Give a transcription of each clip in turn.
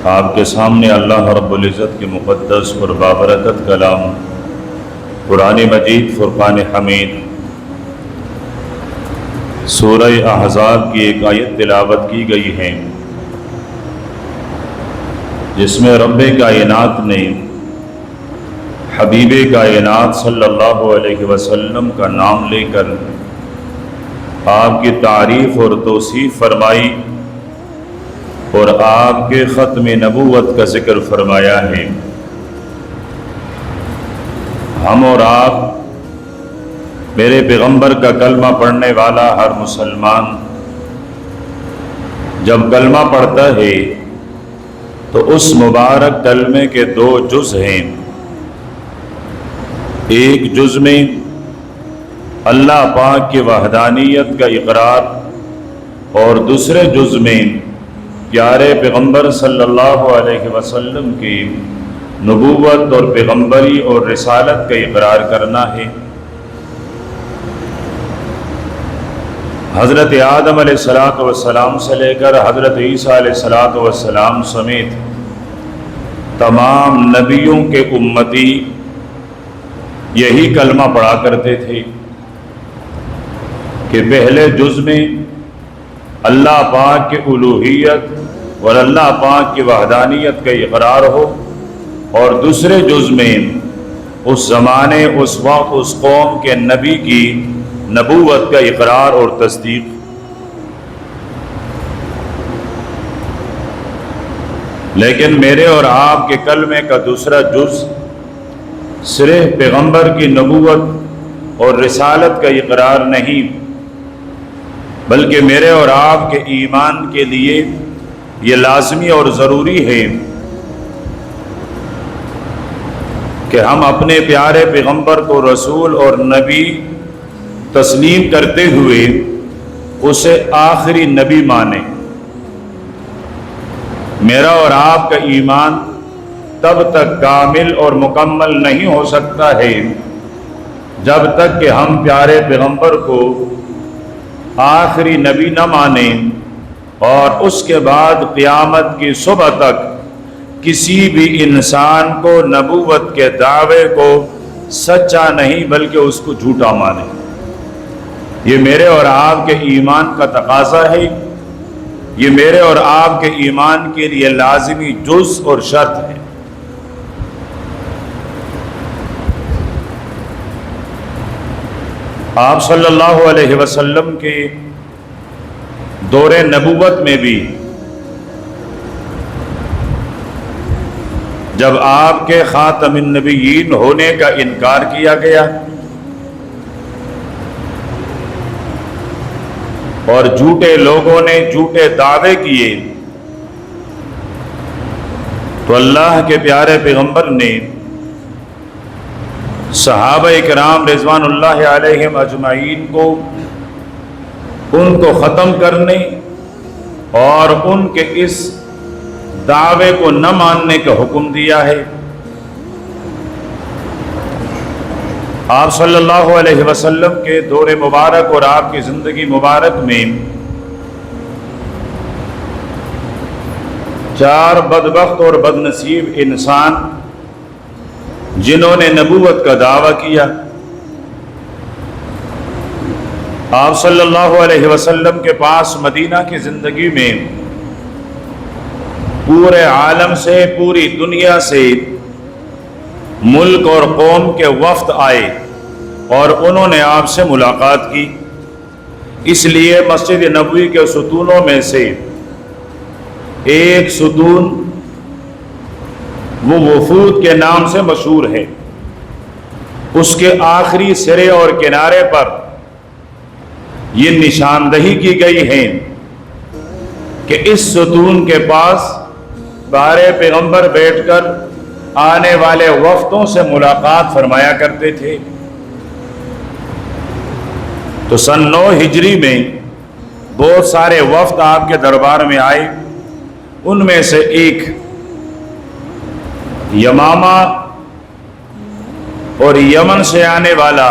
آپ کے سامنے اللہ رب العزت کے مقدس اور بابرکت کلام قرآن مجید فرقان حمید سورہ احزاب کی ایک آیت تلاوت کی گئی ہے، جس میں رب کائنات نے حبیب کائنات صلی اللہ علیہ وسلم کا نام لے کر آپ کی تعریف اور توصیف فرمائی اور آپ کے ختم نبوت کا ذکر فرمایا ہے۔ ہم اور آپ، میرے پیغمبر کا کلمہ پڑھنے والا ہر مسلمان جب کلمہ پڑھتا ہے تو اس مبارک کلمے کے دو جز ہیں۔ ایک جز میں اللہ پاک کی وحدانیت کا اقرار اور دوسرے جز میں پیارے پیغمبر صلی اللہ علیہ وسلم کی نبوت اور پیغمبری اور رسالت کا اقرار کرنا ہے۔ حضرت آدم علیہ السلام سے لے کر حضرت عیسیٰ علیہ السلام سمیت تمام نبیوں کے امتی یہی کلمہ پڑھا کرتے تھے کہ پہلے جز میں اللہ پاک کی الوہیت اور اللہ پاک کی وحدانیت کا اقرار ہو، اور دوسرے جز میں اس زمانے، اس وقت، اس قوم کے نبی کی نبوت کا اقرار اور تصدیق۔ لیکن میرے اور آپ کے کلمے کا دوسرا جز صرف پیغمبر کی نبوت اور رسالت کا اقرار نہیں، بلکہ میرے اور آپ کے ایمان کے لیے یہ لازمی اور ضروری ہے کہ ہم اپنے پیارے پیغمبر کو رسول اور نبی تسلیم کرتے ہوئے اسے آخری نبی مانیں۔ میرا اور آپ کا ایمان تب تک کامل اور مکمل نہیں ہو سکتا ہے جب تک کہ ہم پیارے پیغمبر کو آخری نبی نہ مانیں، اور اس کے بعد قیامت کی صبح تک کسی بھی انسان کو نبوت کے دعوے کو سچا نہیں بلکہ اس کو جھوٹا مانیں۔ یہ میرے اور آپ کے ایمان کا تقاضا ہے، یہ میرے اور آپ کے ایمان کے لیے لازمی جز اور شرط ہے۔ آپ صلی اللہ علیہ وسلم کے دور نبوت میں بھی جب آپ کے خاتم النبیین ہونے کا انکار کیا گیا اور جھوٹے لوگوں نے جھوٹے دعوے کیے، تو اللہ کے پیارے پیغمبر نے صحابہ کرام رضوان اللہ علیہم اجمعین کو ان کو ختم کرنے اور ان کے اس دعوے کو نہ ماننے کا حکم دیا ہے۔ آپ صلی اللہ علیہ وسلم کے دور مبارک اور آپ کی زندگی مبارک میں 4 بدبخت اور بدنصیب انسان جنہوں نے نبوت کا دعویٰ کیا، آپ صلی اللہ علیہ وسلم کے پاس مدینہ کی زندگی میں پورے عالم سے، پوری دنیا سے ملک اور قوم کے وفد آئے اور انہوں نے آپ سے ملاقات کی۔ اس لیے مسجد نبوی کے ستونوں میں سے ایک ستون وہ وفود کے نام سے مشہور ہے۔ اس کے آخری سرے اور کنارے پر یہ نشاندہی کی گئی ہے کہ اس ستون کے پاس پیارے پیغمبر بیٹھ کر آنے والے وفدوں سے ملاقات فرمایا کرتے تھے۔ تو سن 9 ہجری میں بہت سارے وفد آپ کے دربار میں آئے، ان میں سے ایک یمامہ اور یمن سے آنے والا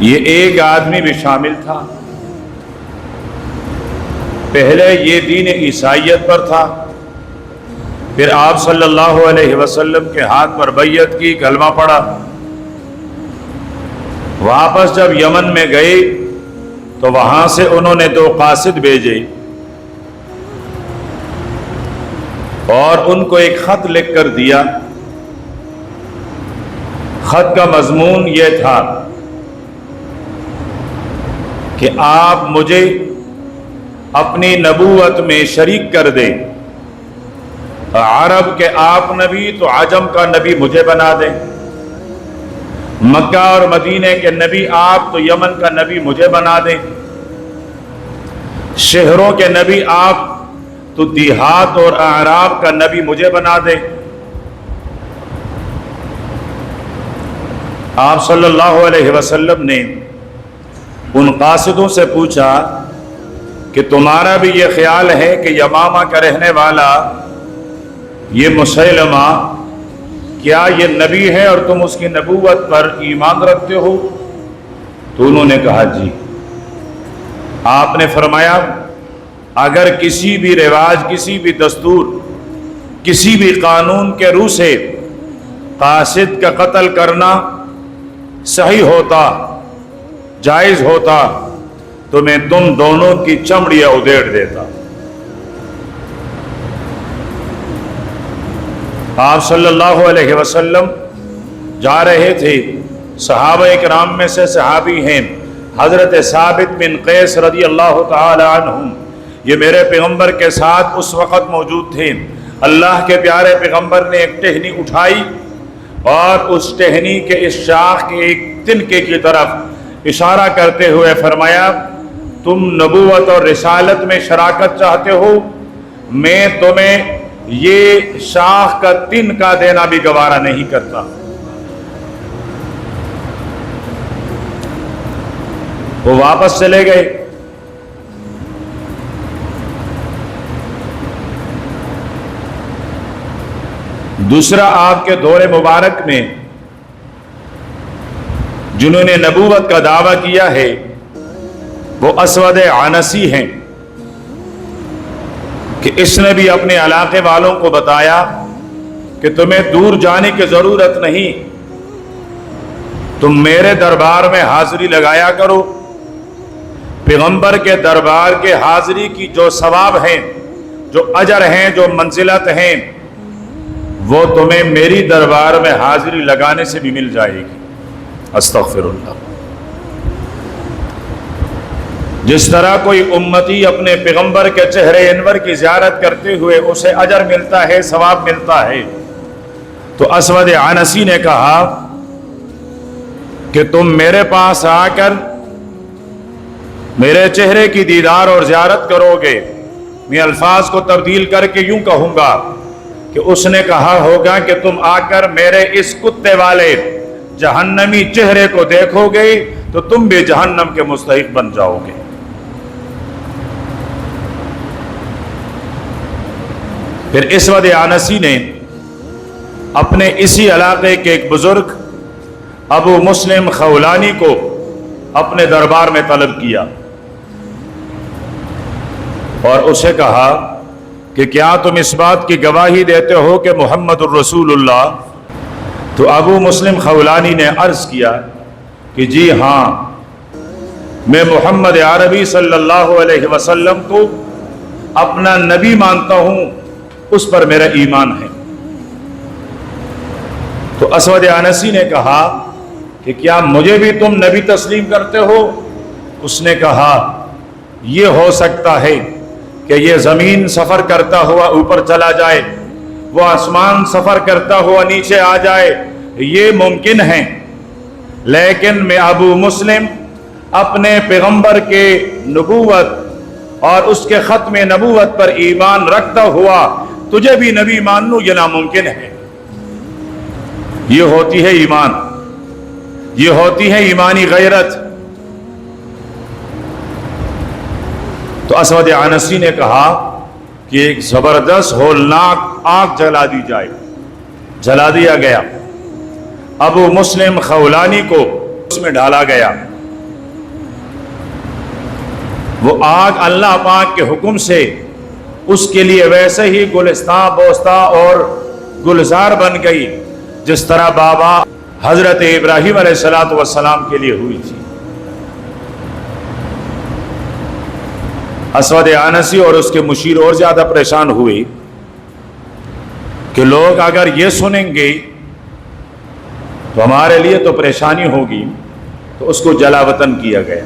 یہ ایک آدمی بھی شامل تھا۔ پہلے یہ دین عیسائیت پر تھا، پھر آپ صلی اللہ علیہ وسلم کے ہاتھ پر بیعت کی، کلمہ پڑھا، واپس جب یمن میں گئے تو وہاں سے انہوں نے 2 قاصد بھیجے اور ان کو ایک خط لکھ کر دیا۔ خط کا مضمون یہ تھا کہ آپ مجھے اپنی نبوت میں شریک کر دیں، عرب کے آپ نبی تو عجم کا نبی مجھے بنا دیں، مکہ اور مدینہ کے نبی آپ تو یمن کا نبی مجھے بنا دیں، شہروں کے نبی آپ تو دیہات اور اعراب کا نبی مجھے بنا دیں۔ آپ صلی اللہ علیہ وسلم نے ان قاصدوں سے پوچھا کہ تمہارا بھی یہ خیال ہے کہ یمامہ کا رہنے والا یہ مسیلمہ کیا یہ نبی ہے اور تم اس کی نبوت پر ایمان رکھتے ہو؟ تو انہوں نے کہا جی۔ آپ نے فرمایا اگر کسی بھی رواج، کسی بھی دستور، کسی بھی قانون کے روح سے قاصد کا قتل کرنا صحیح ہوتا، جائز ہوتا تو میں تم دونوں کی چمڑیاں ادھیڑ دیتا۔ آپ صلی اللہ علیہ وسلم جا رہے تھے، صحابہ اکرام میں سے صحابی ہیں حضرت ثابت بن قیس رضی اللہ تعالی عنہ، یہ میرے پیغمبر کے ساتھ اس وقت موجود تھے۔ اللہ کے پیارے پیغمبر نے ایک ٹہنی اٹھائی اور اس ٹہنی کے اس شاخ کے ایک تنکے کی طرف اشارہ کرتے ہوئے فرمایا تم نبوت اور رسالت میں شراکت چاہتے ہو، میں تمہیں یہ شاخ کا تنکا دینا بھی گوارا نہیں کرتا۔ وہ واپس چلے گئے۔ دوسرا آپ کے دور مبارک میں جنہوں نے نبوت کا دعویٰ کیا ہے وہ اسود عنسی ہیں کہ اس نے بھی اپنے علاقے والوں کو بتایا کہ تمہیں دور جانے کی ضرورت نہیں، تم میرے دربار میں حاضری لگایا کرو، پیغمبر کے دربار کے حاضری کی جو ثواب ہیں، جو اجر ہیں، جو منزلت ہیں، وہ تمہیں میری دربار میں حاضری لگانے سے بھی مل جائے گی۔ استغفر اللہ۔ جس طرح کوئی امتی اپنے پیغمبر کے چہرے انور کی زیارت کرتے ہوئے اسے اجر ملتا ہے، ثواب ملتا ہے، تو اسود عنسی نے کہا کہ تم میرے پاس آ کر میرے چہرے کی دیدار اور زیارت کرو گے۔ میں الفاظ کو تبدیل کر کے یوں کہوں گا کہ اس نے کہا ہوگا کہ تم آ کر میرے اس کتے والے جہنمی چہرے کو دیکھو گے تو تم بھی جہنم کے مستحق بن جاؤ گے۔ پھر اسود عنسی نے اپنے اسی علاقے کے ایک بزرگ ابو مسلم خولانی کو اپنے دربار میں طلب کیا اور اسے کہا کہ کیا تم اس بات کی گواہی دیتے ہو کہ محمد الرسول اللہ؟ تو ابو مسلم خولانی نے عرض کیا کہ جی ہاں، میں محمد عربی صلی اللہ علیہ وسلم کو اپنا نبی مانتا ہوں، اس پر میرا ایمان ہے۔ تو اسود عنسی نے کہا کہ کیا مجھے بھی تم نبی تسلیم کرتے ہو؟ اس نے کہا یہ ہو سکتا ہے کہ یہ زمین سفر کرتا ہوا اوپر چلا جائے، وہ آسمان سفر کرتا ہوا نیچے آ جائے، یہ ممکن ہے، لیکن میں ابو مسلم اپنے پیغمبر کے نبوت اور اس کے ختم نبوت پر ایمان رکھتا ہوا تجھے بھی نبی مان لوں، یہ ناممکن ہے۔ یہ ہوتی ہے ایمان، یہ ہوتی ہے ایمانی غیرت۔ تو اسود عنسی نے کہا کہ ایک زبردست ہولناک آگ جلا دی جائے۔ جلا دیا گیا، ابو مسلم خولانی کو اس میں ڈالا گیا۔ وہ آگ اللہ پاک کے حکم سے اس کے لیے ویسے ہی گلستان بوستہ اور گلزار بن گئی جس طرح بابا حضرت ابراہیم علیہ السلام کے لیے ہوئی تھی۔ اسود عنسی اور اس کے مشیر اور زیادہ پریشان ہوئے کہ لوگ اگر یہ سنیں گے تو ہمارے لیے تو پریشانی ہوگی، تو اس کو جلا وطن کیا گیا۔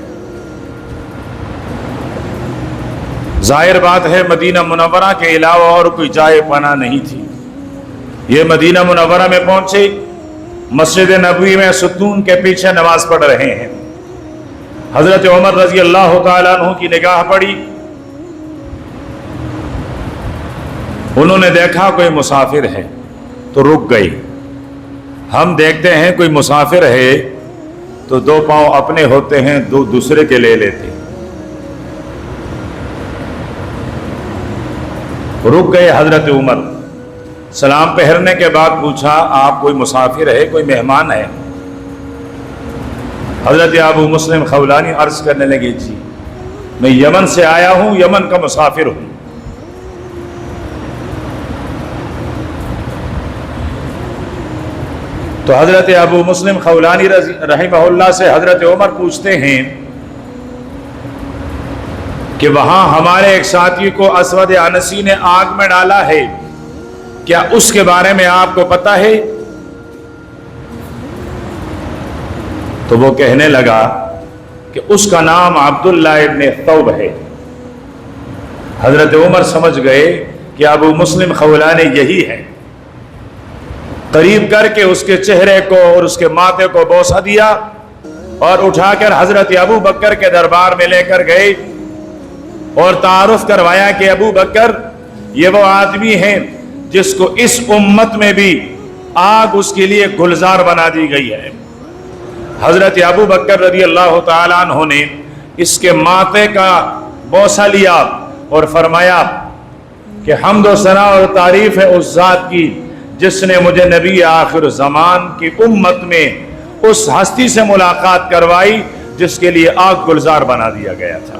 ظاہر بات ہے مدینہ منورہ کے علاوہ اور کوئی جائے پناہ نہیں تھی۔ یہ مدینہ منورہ میں پہنچے، مسجد نبوی میں ستون کے پیچھے نماز پڑھ رہے ہیں۔ حضرت عمر رضی اللہ تعالیٰ عنہ کی نگاہ پڑی، انہوں نے دیکھا کوئی مسافر ہے تو رک گئی۔ ہم دیکھتے ہیں کوئی مسافر ہے تو دو پاؤں اپنے ہوتے ہیں، دو دوسرے کے لے لیتے۔ رک گئے حضرت عمر، سلام پہرنے کے بعد پوچھا آپ کوئی مسافر ہے، کوئی مہمان ہے؟ حضرت ابو مسلم خولانی عرض کرنے لگے جی میں یمن سے آیا ہوں، یمن کا مسافر ہوں۔ تو حضرت ابو مسلم خولانی رحمہ اللہ سے حضرت عمر پوچھتے ہیں کہ وہاں ہمارے ایک ساتھی کو اسود عنسی نے آگ میں ڈالا ہے، کیا اس کے بارے میں آپ کو پتہ ہے؟ تو وہ کہنے لگا کہ اس کا نام عبداللہ ابن ثوب ہے۔ حضرت عمر سمجھ گئے کہ ابو مسلم خولانی یہی ہے۔ قریب کر کے اس کے چہرے کو اور اس کے ماتھے کو بوسہ دیا اور اٹھا کر حضرت ابو بکر کے دربار میں لے کر گئے اور تعارف کروایا کہ ابو بکر یہ وہ آدمی ہے جس کو اس امت میں بھی آگ اس کے لیے گلزار بنا دی گئی ہے۔ حضرت ابو بکر رضی اللہ تعالیٰ عنہ نے اس کے ماتھے کا بوسہ لیا اور فرمایا کہ حمد و ثنا اور تعریف ہے اس ذات کی جس نے مجھے نبی آخر زمان کی امت میں اس ہستی سے ملاقات کروائی جس کے لیے آگ گلزار بنا دیا گیا تھا۔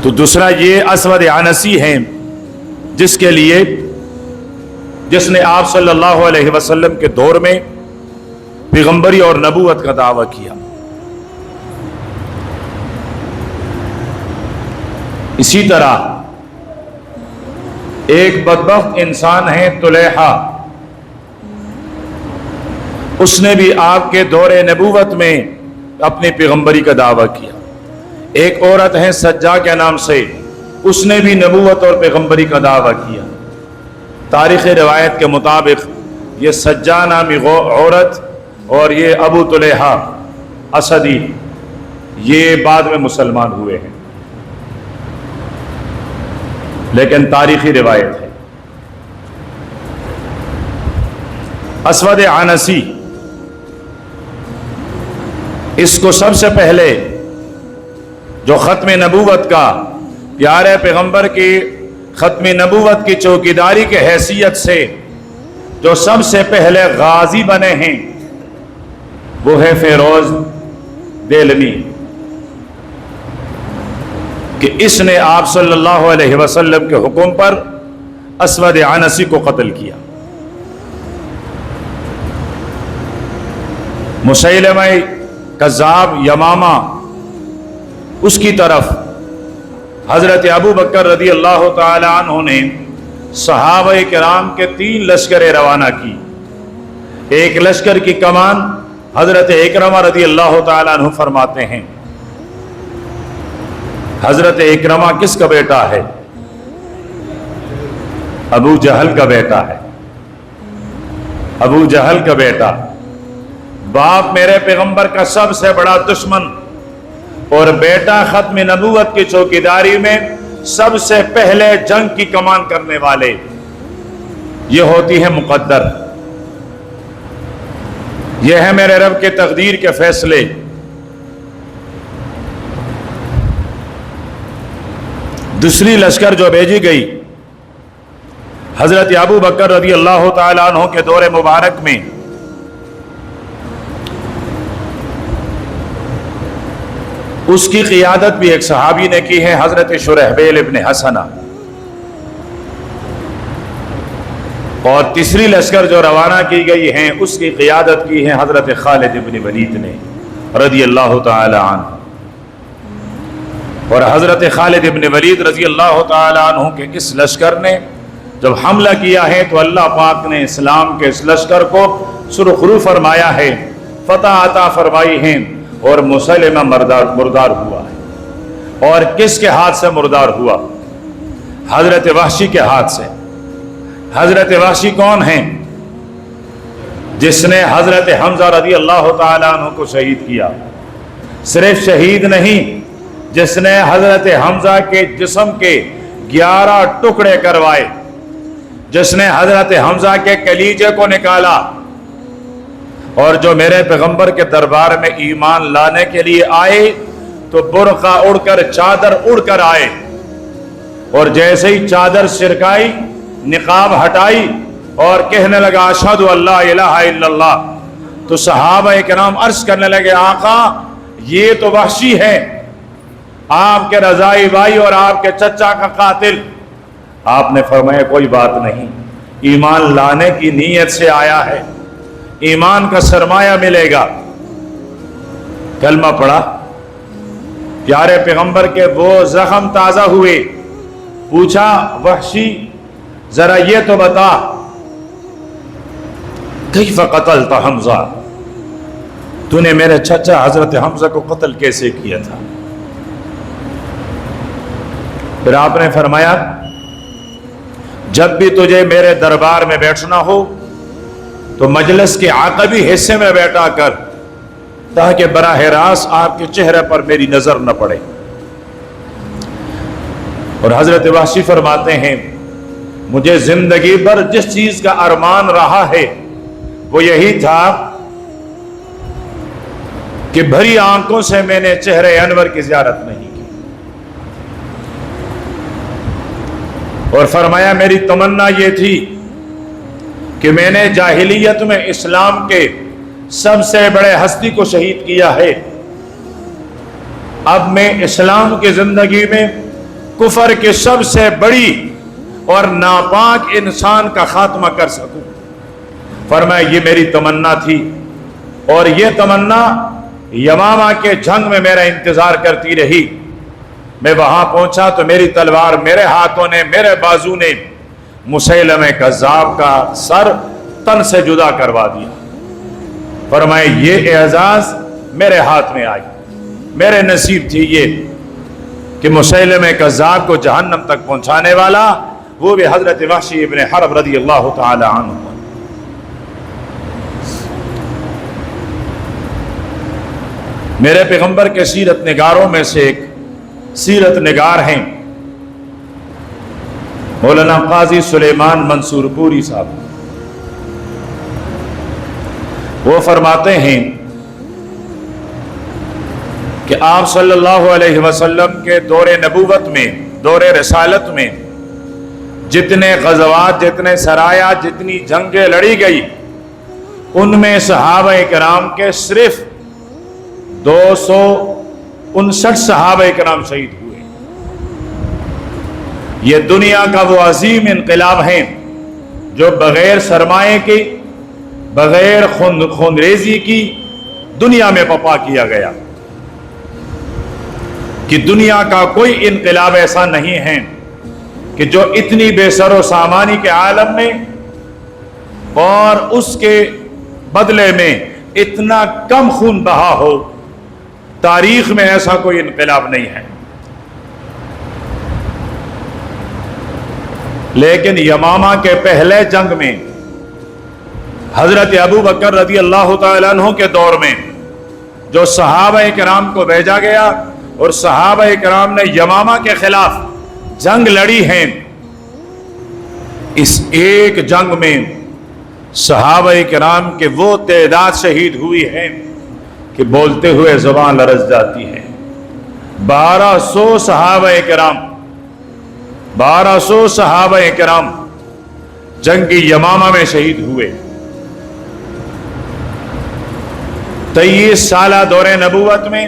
تو دوسرا یہ اسود عنسی ہیں جس کے لیے جس نے آپ صلی اللہ علیہ وسلم کے دور میں پیغمبری اور نبوت کا دعویٰ کیا۔ اسی طرح ایک بدبخت انسان ہے طلیحہ، اس نے بھی آپ کے دور نبوت میں اپنی پیغمبری کا دعویٰ کیا۔ ایک عورت ہے سجا کے نام سے، اس نے بھی نبوت اور پیغمبری کا دعویٰ کیا۔ تاریخ روایت کے مطابق یہ سجا نامی عورت اور یہ ابو طلیحہ اسدی یہ بعد میں مسلمان ہوئے ہیں، لیکن تاریخی روایت ہے۔ اسود عنسی اس کو سب سے پہلے جو ختم نبوت کا پیارے پیغمبر کی ختم نبوت کی چوکیداری کے حیثیت سے جو سب سے پہلے غازی بنے ہیں وہ ہے فیروز دیلمی، کہ اس نے آپ صلی اللہ علیہ وسلم کے حکم پر اسود عنسی کو قتل کیا۔ مسیلمہ کذاب یمامہ اس کی طرف حضرت ابو بکر رضی اللہ تعالی عنہ نے صحابہ کرام کے 3 لشکریں روانہ کی۔ ایک لشکر کی کمان حضرت اکرمہ رضی اللہ تعالی عنہ فرماتے ہیں، حضرت اکرمہ کس کا بیٹا ہے؟ ابو جہل کا بیٹا ہے۔ ابو جہل کا بیٹا، باپ میرے پیغمبر کا سب سے بڑا دشمن اور بیٹا ختم نبوت کی چوکیداری میں سب سے پہلے جنگ کی کمان کرنے والے، یہ ہوتی ہے مقدر، یہ ہے میرے رب کے تقدیر کے فیصلے۔ دوسری لشکر جو بھیجی گئی حضرت ابو بکر رضی اللہ تعالی عنہ کے دور مبارک میں، اس کی قیادت بھی ایک صحابی نے کی ہے، حضرت شرحبیل ابن حسنہ. اور تیسری لشکر جو روانہ کی گئی ہیں اس کی قیادت کی ہے حضرت خالد ابن ولید نے رضی اللہ تعالی عنہ. اور حضرت خالد ابن ولید رضی اللہ تعالی عنہ کے اس لشکر نے جب حملہ کیا ہے تو اللہ پاک نے اسلام کے اس لشکر کو سرخرو فرمایا ہے، فتح عطا فرمائی ہے، اور مسلمہ مردار ہوا ہے. اور کس کے ہاتھ سے مردار ہوا؟ حضرت وحشی کے ہاتھ سے. حضرت وحشی کون ہیں؟ جس نے حضرت حمزہ رضی اللہ تعالی عنہ کو شہید کیا. صرف شہید نہیں، جس نے حضرت حمزہ کے جسم کے 11 ٹکڑے کروائے، جس نے حضرت حمزہ کے کلیجے کو نکالا. اور جو میرے پیغمبر کے دربار میں ایمان لانے کے لیے آئے تو برقع اڑ کر، چادر اڑ کر آئے، اور جیسے ہی چادر سرکائی، نقاب ہٹائی اور کہنے لگا اشہد ان لا الہ الا اللہ، تو صحابہ کرام عرض کرنے لگے آقا یہ تو وحشی ہے، آپ کے رضائی بھائی اور آپ کے چچا کا قاتل. آپ نے فرمایا کوئی بات نہیں، ایمان لانے کی نیت سے آیا ہے، ایمان کا سرمایہ ملے گا. کلمہ پڑھا، پیارے پیغمبر کے وہ زخم تازہ ہوئے. پوچھا وحشی ذرا یہ تو بتا کیف قتلت حمزہ، تو نے میرے چچا حضرت حمزہ کو قتل کیسے کیا تھا؟ پھر آپ نے فرمایا جب بھی تجھے میرے دربار میں بیٹھنا ہو تو مجلس کے عقبی حصے میں بیٹھا کر، تاکہ براہ راست آپ کے چہرے پر میری نظر نہ پڑے. اور حضرت وحشی فرماتے ہیں مجھے زندگی بھر جس چیز کا ارمان رہا ہے وہ یہی تھا کہ بھری آنکھوں سے میں نے چہرے انور کی زیارت نہیں کی. اور فرمایا میری تمنا یہ تھی کہ میں نے جاہلیت میں اسلام کے سب سے بڑے ہستی کو شہید کیا ہے، اب میں اسلام کی زندگی میں کفر کے سب سے بڑی اور ناپاک انسان کا خاتمہ کر سکوں. فرمایا یہ میری تمنا تھی، اور یہ تمنا یمامہ کے جنگ میں میرا انتظار کرتی رہی. میں وہاں پہنچا تو میری تلوار میرے ہاتھوں نے، میرے بازو نے مسیلمہ کذاب کا سر تن سے جدا کروا دیا. فرمایا یہ اعزاز میرے ہاتھ میں آئی، میرے نصیب تھی یہ کہ مسیلمہ کذاب کو جہنم تک پہنچانے والا وہ بھی حضرت وحشی ابن حرب رضی اللہ تعالی عنہ. میرے پیغمبر کے سیرت نگاروں میں سے ایک سیرت نگار ہیں مولانا قاضی سلیمان منصور پوری صاحب. وہ فرماتے ہیں کہ آپ صلی اللہ علیہ وسلم کے دور نبوت میں، دور رسالت میں جتنے غزوات، جتنے سرایا، جتنی جنگیں لڑی گئی، ان میں صحابہ کرام کے صرف 259 صحابہ کرام شہید ہوئے. یہ دنیا کا وہ عظیم انقلاب ہے جو بغیر سرمایے کی، بغیر خونریزی کی دنیا میں پپا کیا گیا. کہ دنیا کا کوئی انقلاب ایسا نہیں ہے کہ جو اتنی بے سر و سامانی کے عالم میں اور اس کے بدلے میں اتنا کم خون بہا ہو. تاریخ میں ایسا کوئی انقلاب نہیں ہے. لیکن یمامہ کے پہلے جنگ میں حضرت ابو بکر رضی اللہ تعالیٰ عنہ کے دور میں جو صحابہ کرام کو بھیجا گیا اور صحابہ کرام نے یمامہ کے خلاف جنگ لڑی ہے، اس ایک جنگ میں صحابہ کرام کے وہ تعداد شہید ہوئی ہے کہ بولتے ہوئے زبان لرز جاتی ہے. 1200 صحابہ کرام، 1200 صحابہ کرام جنگ یمامہ میں شہید ہوئے. 23 سالہ دور نبوت میں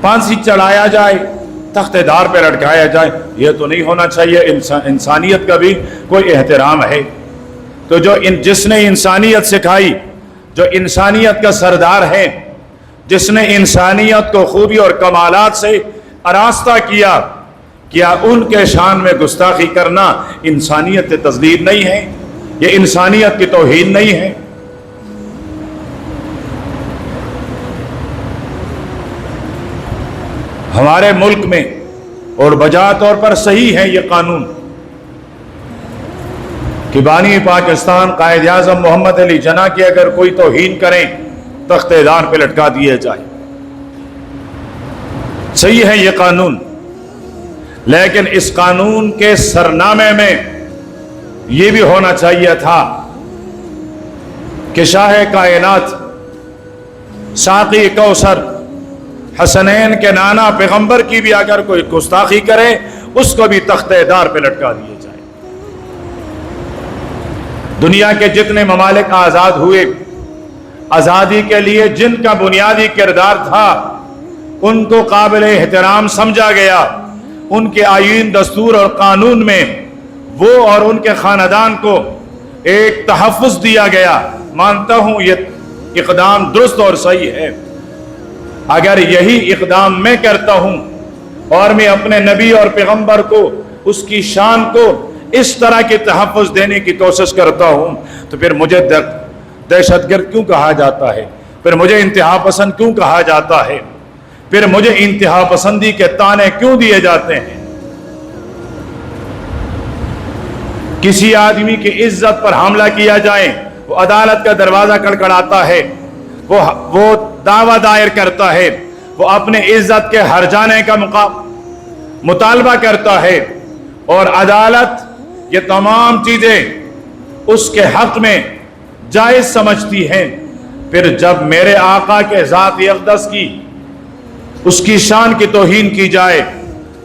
پھانسی چڑھایا جائے، تختے دار پہ لٹکایا جائے، یہ تو نہیں ہونا چاہیے۔ انسانیت کا بھی کوئی احترام ہے۔ تو جس نے انسانیت سکھائی، جو انسانیت کا سردار ہے، جس نے انسانیت کو خوبی اور کمالات سے آراستہ کیا ان کے شان میں گستاخی کرنا انسانیت تذلیل نہیں ہے، یہ انسانیت کی توہین نہیں ہے۔ ہمارے ملک میں اور بجا طور پر صحیح ہے یہ قانون کہ بانی پاکستان قائد اعظم محمد علی جناح کی اگر کوئی توہین کریں تختے دار پہ لٹکا دیا جائے، صحیح ہے یہ قانون، لیکن اس قانون کے سرنامے میں یہ بھی ہونا چاہیے تھا کہ شاہ کائنات، ساقی کوثر، حسنین کے نانا پیغمبر کی بھی اگر کوئی گستاخی کرے اس کو بھی تختے دار پہ لٹکا دیے جائے۔ دنیا کے جتنے ممالک آزاد ہوئے، آزادی کے لیے جن کا بنیادی کردار تھا ان کو قابل احترام سمجھا گیا، ان کے آئین، دستور اور قانون میں وہ اور ان کے خاندان کو ایک تحفظ دیا گیا۔ مانتا ہوں یہ اقدام درست اور صحیح ہے۔ اگر یہی اقدام میں کرتا ہوں اور میں اپنے نبی اور پیغمبر کو، اس کی شان کو اس طرح کے تحفظ دینے کی کوشش کرتا ہوں تو پھر مجھے دہشت گرد کیوں کہا جاتا ہے؟ پھر مجھے انتہا پسند کیوں کہا جاتا ہے؟ پھر مجھے انتہا پسندی کے طعنے کیوں دیے جاتے ہیں؟ کسی آدمی کی عزت پر حملہ کیا جائے، وہ عدالت کا دروازہ کڑکڑاتا ہے، وہ دعویٰ دائر کرتا ہے، وہ اپنے عزت کے ہر جانے کا مطالبہ کرتا ہے، اور عدالت یہ تمام چیزیں اس کے حق میں جائز سمجھتی ہیں۔ پھر جب میرے آقا کے ذات اقدس کی، اس کی شان کی توہین کی جائے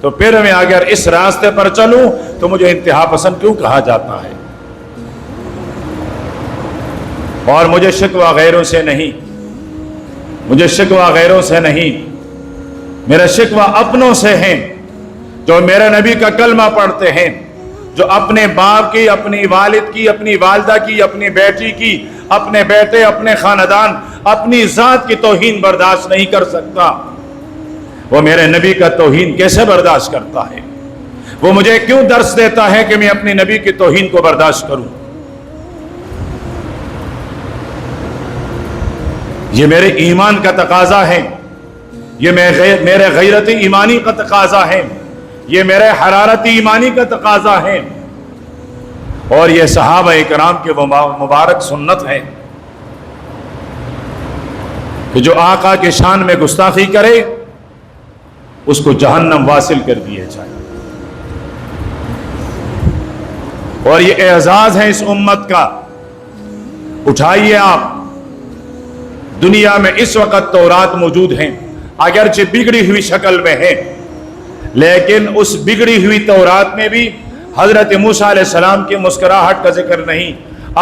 تو پھر میں اگر اس راستے پر چلوں تو مجھے انتہا پسند کیوں کہا جاتا ہے؟ اور مجھے شکوہ غیروں سے نہیں، مجھے شکوہ غیروں سے نہیں، میرا شکوہ اپنوں سے ہیں جو میرے نبی کا کلمہ پڑھتے ہیں، جو اپنے باپ کی، اپنی والد کی، اپنی والدہ کی، اپنی بیٹی کی، اپنے بیٹے، اپنے خاندان، اپنی ذات کی توہین برداشت نہیں کر سکتا، وہ میرے نبی کا توہین کیسے برداشت کرتا ہے؟ وہ مجھے کیوں درس دیتا ہے کہ میں اپنے نبی کی توہین کو برداشت کروں؟ یہ میرے ایمان کا تقاضا ہے، یہ میرے غیرت ایمانی کا تقاضا ہے، یہ میرے حرارت ایمانی کا تقاضا ہے، اور یہ صحابہ کرام کے مبارک سنت ہے کہ جو آقا کے شان میں گستاخی کرے اس کو جہنم واصل کر دیے جائے۔ اور یہ اعزاز ہے اس امت کا۔ اٹھائیے آپ، دنیا میں اس وقت تورات موجود ہیں، اگرچہ بگڑی ہوئی شکل میں ہے، لیکن اس بگڑی ہوئی تورات میں بھی حضرت موسیٰ علیہ السلام کی مسکراہٹ کا ذکر نہیں،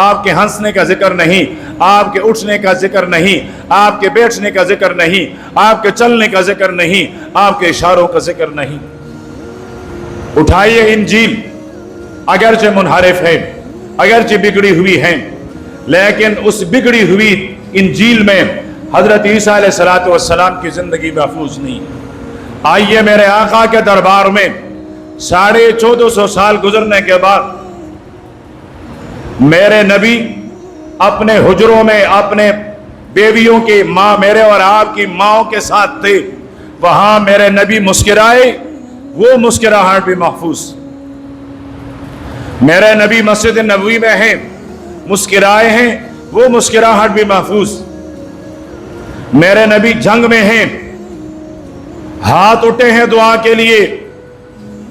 آپ کے ہنسنے کا ذکر نہیں، آپ کے اٹھنے کا ذکر نہیں، آپ کے بیٹھنے کا ذکر نہیں، آپ کے چلنے کا ذکر نہیں، آپ کے اشاروں کا ذکر نہیں۔ اٹھائیے انجیل، اگرچہ منحرف ہے، اگرچہ بگڑی ہوئی ہے، لیکن اس بگڑی ہوئی انجیل میں حضرت عیسیٰ علیہ السلام کی زندگی محفوظ نہیں۔ آئیے میرے آقا کے دربار میں 1450 سال گزرنے کے بعد میرے نبی اپنے حجروں میں اپنے بیویوں کی ماں، میرے اور آپ کی ماؤں کے ساتھ تھے، وہاں میرے نبی مسکرائے، وہ مسکراہٹ بھی محفوظ۔ میرے نبی مسجد نبوی میں ہیں، مسکرائے ہیں، وہ مسکراہٹ بھی محفوظ۔ میرے نبی جنگ میں ہیں، ہاتھ اٹھے ہیں دعا کے لیے،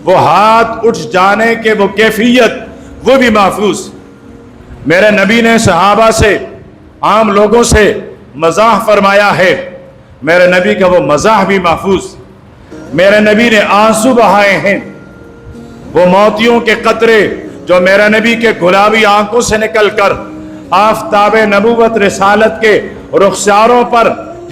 وہ ہاتھ اٹھ جانے کے وہ کیفیت وہ بھی محفوظ۔ میرے نبی نے صحابہ سے، عام لوگوں سے مزاح فرمایا ہے، میرے نبی کا وہ مزاح بھی محفوظ۔ میرے نبی نے آنسو بہائے ہیں، وہ موتیوں کے قطرے جو میرے نبی کے گلابی آنکھوں سے نکل کر آفتاب نبوت رسالت کے رخساروں پر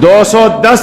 210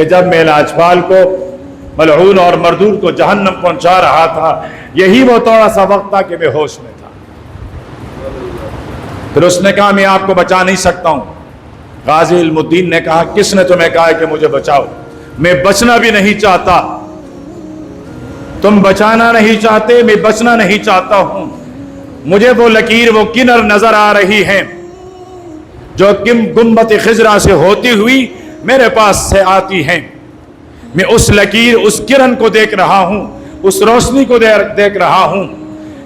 کہ جب میں لاجپال کو ملعون اور مردود کو جہنم پہنچا رہا تھا، یہی وہ تھوڑا سا وقت تھا کہ میں ہوش میں تھا۔ پھر اس نے کہا میں آپ کو بچا نہیں سکتا ہوں۔ غازی علم الدین نے کہا کس نے تمہیں کہا کہ مجھے بچاؤ؟ میں بچنا بھی نہیں چاہتا، تم بچانا نہیں چاہتے، میں بچنا نہیں چاہتا ہوں۔ مجھے وہ لکیر، وہ کنر نظر آ رہی ہے جو گنبد خضرا سے ہوتی ہوئی میرے پاس سے آتی ہیں۔ میں اس لکیر، اس کرن کو دیکھ رہا ہوں، اس روشنی کو دیکھ رہا ہوں۔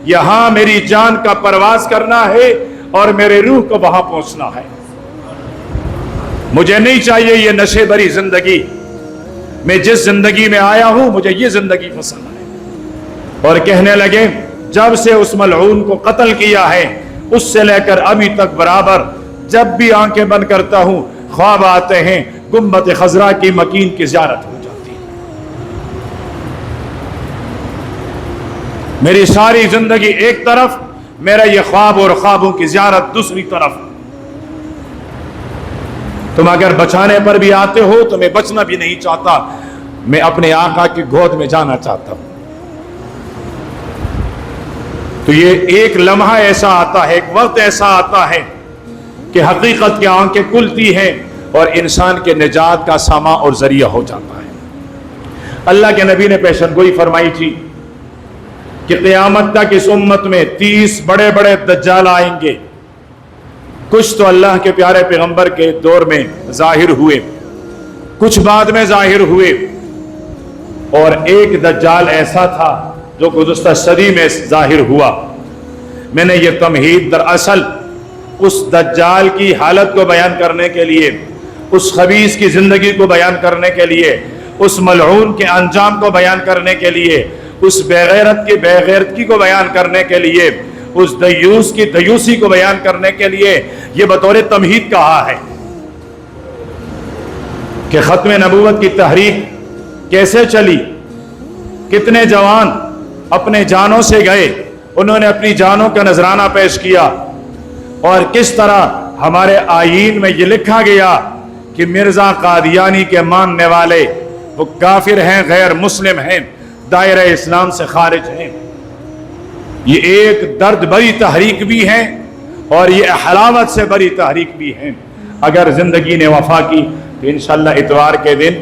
یہاں میری جان کا پرواز کرنا ہے اور میرے روح کو وہاں پہنچنا ہے۔ مجھے نہیں چاہیے یہ نشے بری زندگی، میں جس زندگی میں آیا ہوں مجھے یہ زندگی پسند ہے۔ اور کہنے لگے جب سے اس ملعون کو قتل کیا ہے اس سے لے کر ابھی تک برابر جب بھی آنکھیں بند کرتا ہوں خواب آتے ہیں، گنبد خضرا کی مکین کی زیارت ہو جاتی ہے۔ میری ساری زندگی ایک طرف، میرا یہ خواب اور خوابوں کی زیارت دوسری طرف۔ تم اگر بچانے پر بھی آتے ہو تو میں بچنا بھی نہیں چاہتا، میں اپنے آقا کی گود میں جانا چاہتا ہوں۔ تو یہ ایک لمحہ ایسا آتا ہے، ایک وقت ایسا آتا ہے کہ حقیقت کی آنکھیں کھلتی ہیں اور انسان کے نجات کا ساما اور ذریعہ ہو جاتا ہے۔ اللہ کے نبی نے پیشن گوئی فرمائی تھی کہ قیامت تک اس امت میں 30 بڑے بڑے دجال آئیں گے۔ کچھ تو اللہ کے پیارے پیغمبر کے دور میں ظاہر ہوئے، کچھ بعد میں ظاہر ہوئے، اور ایک دجال ایسا تھا جو گزشتہ صدی میں ظاہر ہوا۔ میں نے یہ تمہید دراصل اس دجال کی حالت کو بیان کرنے کے لیے، اس خبیث کی زندگی کو بیان کرنے کے لیے، اس ملعون کے انجام کو بیان کرنے کے لیے، اس بے غیرت کی بے غیرتی کو بیان کرنے کے لیے، اس دیوس کی دیوسی کو بیان کرنے کے لیے یہ بطور تمہید کہا ہے کہ ختم نبوت کی تحریک کیسے چلی، کتنے جوان اپنے جانوں سے گئے، انہوں نے اپنی جانوں کا نذرانہ پیش کیا، اور کس طرح ہمارے آئین میں یہ لکھا گیا کہ مرزا قادیانی کے ماننے والے وہ کافر ہیں، غیر مسلم ہیں، دائرہ اسلام سے خارج ہیں۔ یہ ایک درد بری تحریک بھی ہے اور یہ حلاوت سے بری تحریک بھی ہے۔ اگر زندگی نے وفا کی تو انشاءاللہ اتوار کے دن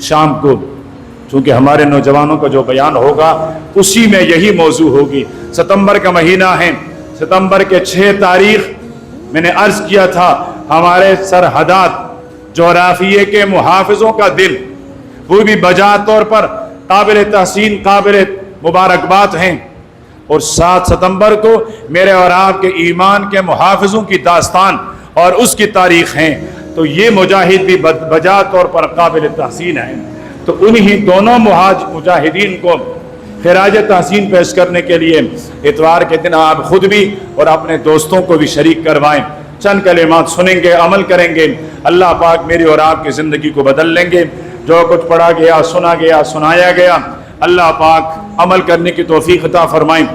شام کو، چونکہ ہمارے نوجوانوں کا جو بیان ہوگا اسی میں یہی موضوع ہوگی۔ ستمبر کا مہینہ ہے، ستمبر کے 6 تاریخ میں نے عرض کیا تھا ہمارے سرحدات جغرافیے کے محافظوں کا دن، وہ بھی بجا طور پر قابل تحسین، قابل مبارکباد ہیں۔ اور 7 ستمبر کو میرے اور آپ کے ایمان کے محافظوں کی داستان اور اس کی تاریخ ہیں، تو یہ مجاہد بھی بجا طور پر قابل تحسین ہیں۔ تو انہی دونوں مجاہدین کو خراج تحسین پیش کرنے کے لیے اتوار کے دن آپ خود بھی اور اپنے دوستوں کو بھی شریک کروائیں۔ چند کلمات سنیں گے، عمل کریں گے، اللہ پاک میری اور آپ کی زندگی کو بدل لیں گے۔ جو کچھ پڑھا گیا، سنا گیا، سنایا گیا، اللہ پاک عمل کرنے کی توفیق عطا فرمائیں۔